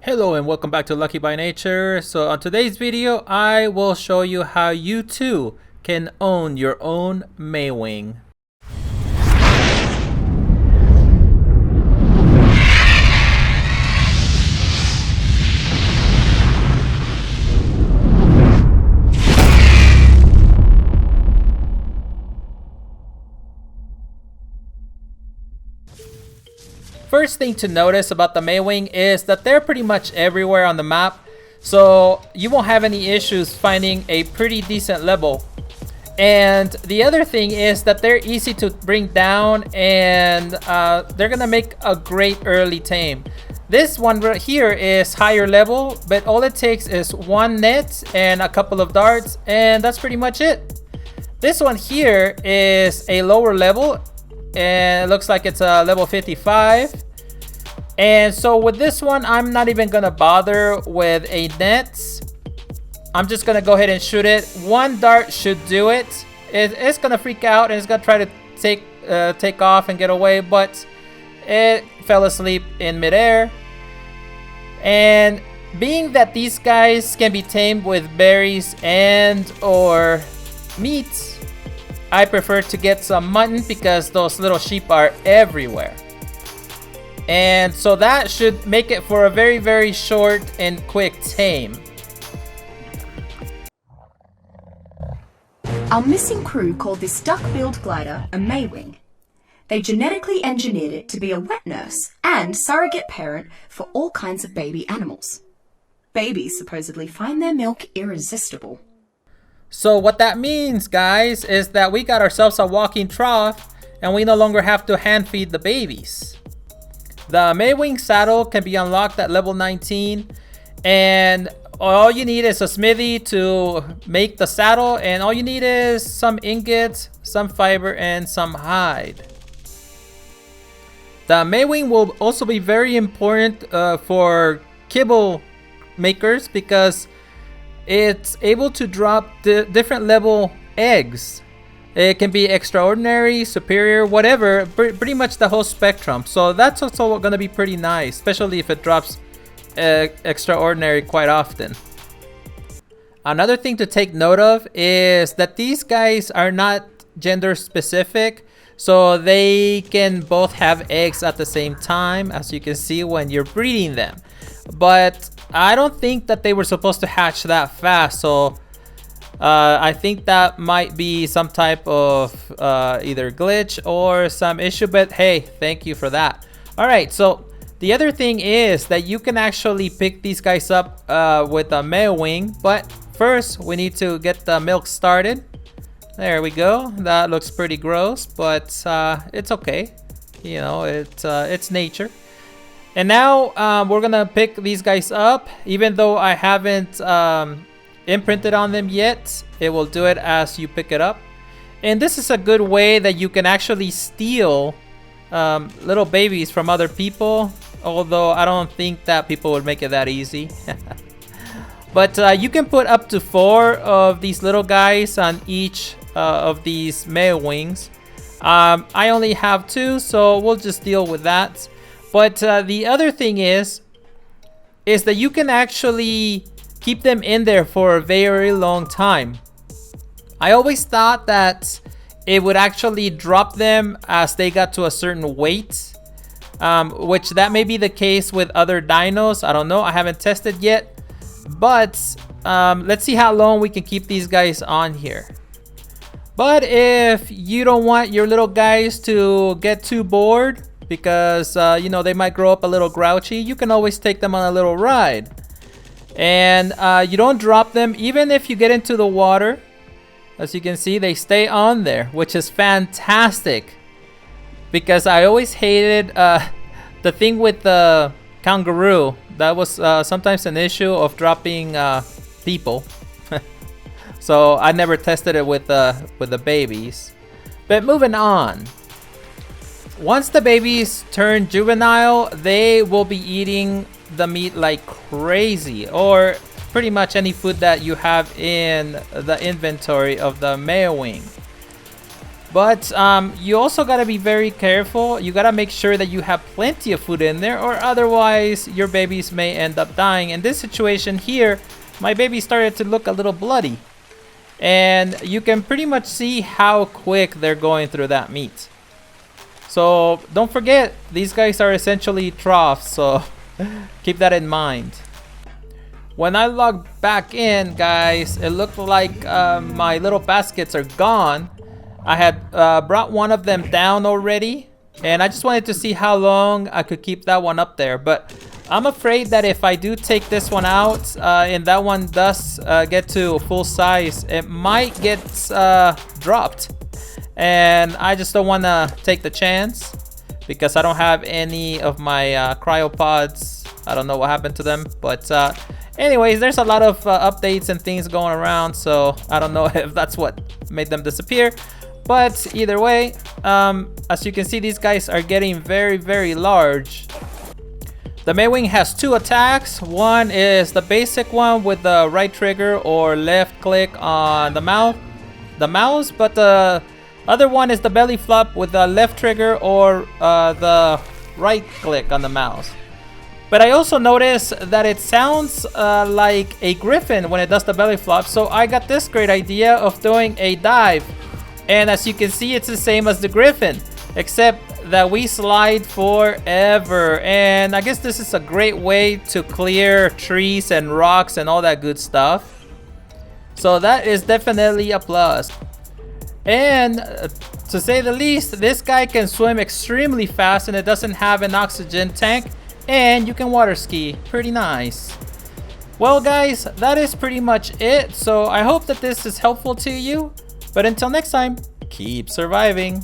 Hello and welcome back to Lucky by Nature. So on today's video, I will show you how you too can own your own Maewing. First thing to notice about the Maewing is that they're pretty much everywhere on the map, so you won't have any issues finding a pretty decent level. And the other thing is that they're easy to bring down, and they're gonna make a great early tame. This one right here is higher level, but all it takes is one net and a couple of darts, and that's pretty much it. This one here is a lower level, and it looks like it's a level 55. And so with this one, I'm not even gonna bother with a net. I'm just gonna go ahead and shoot it. One dart should do it. It's gonna freak out and it's gonna try to take off and get away, but it fell asleep in midair. And being that these guys can be tamed with berries and or meat, I prefer to get some mutton because those little sheep are everywhere. And so that should make it for a very, very short and quick tame. Our missing crew called this duck-billed glider a Maewing. They genetically engineered it to be a wet nurse and surrogate parent for all kinds of baby animals. Babies supposedly find their milk irresistible. So what that means, guys, is that we got ourselves a walking trough and we no longer have to hand feed the babies. The Maewing saddle can be unlocked at level 19, and all you need is a smithy to make the saddle, and all you need is some ingots, some fiber, and some hide. The Maewing will also be very important for kibble makers because it's able to drop different level eggs. It can be extraordinary, superior, whatever, pretty much the whole spectrum. So that's also going to be pretty nice, especially if it drops extraordinary quite often. Another thing to take note of is that these guys are not gender specific, so they can both have eggs at the same time, as you can see when you're breeding them. But I don't think that they were supposed to hatch that fast, so I think that might be some type of either glitch or some issue, but hey, thank you for that. All right, so the other thing is that you can actually pick these guys up with a Maewing, but first we need to get the milk started. There we go. That looks pretty gross, but it's okay. You know, it's nature. And now we're gonna pick these guys up. Even though I haven't imprinted on them yet, it will do it as you pick it up. And this is a good way that you can actually steal little babies from other people, although I don't think that people would make it that easy. But you can put up to 4 of these little guys on each of these Maewings. I only have 2, so we'll just deal with that. But the other thing is that you can actually keep them in there for a very long time. I always thought that it would actually drop them as they got to a certain weight, which that may be the case with other dinos. I don't know, I haven't tested yet, but let's see how long we can keep these guys on here. But if you don't want your little guys to get too bored because you know, they might grow up a little grouchy, you can always take them on a little ride. And you don't drop them even if you get into the water. As you can see, they stay on there, which is fantastic, because I always hated the thing with the kangaroo. That was sometimes an issue of dropping people. So I never tested it with the babies. But moving on, once the babies turn juvenile, they will be eating the meat like crazy, or pretty much any food that you have in the inventory of the Maewing. But you also gotta be very careful. You gotta make sure that you have plenty of food in there, or otherwise your babies may end up dying. In this situation here, my baby started to look a little bloody. And you can pretty much see how quick they're going through that meat. So don't forget, these guys are essentially troughs, so keep that in mind. When I logged back in, guys, it looked like my little baskets are gone. I had brought one of them down already, and I just wanted to see how long I could keep that one up there. But I'm afraid that if I do take this one out and that one does get to full size, it might get dropped. And I just don't want to take the chance because I don't have any of my cryopods. I don't know what happened to them, but anyways, there's a lot of updates and things going around, so I don't know if that's what made them disappear. But either way, as you can see, these guys are getting very, very large. The Maewing has two attacks. One is the basic one with the right trigger or left click on the mouse, but the other one is the belly flop with the left trigger or the right click on the mouse. But I also noticed that it sounds like a griffin when it does the belly flop, so I got this great idea of doing a dive. And as you can see, it's the same as the griffin, except that we slide forever. And I guess this is a great way to clear trees and rocks and all that good stuff. So that is definitely a plus. And to say the least, this guy can swim extremely fast and it doesn't have an oxygen tank. And you can water ski. Pretty nice. Well, guys, that is pretty much it. So I hope that this is helpful to you. But until next time, keep surviving.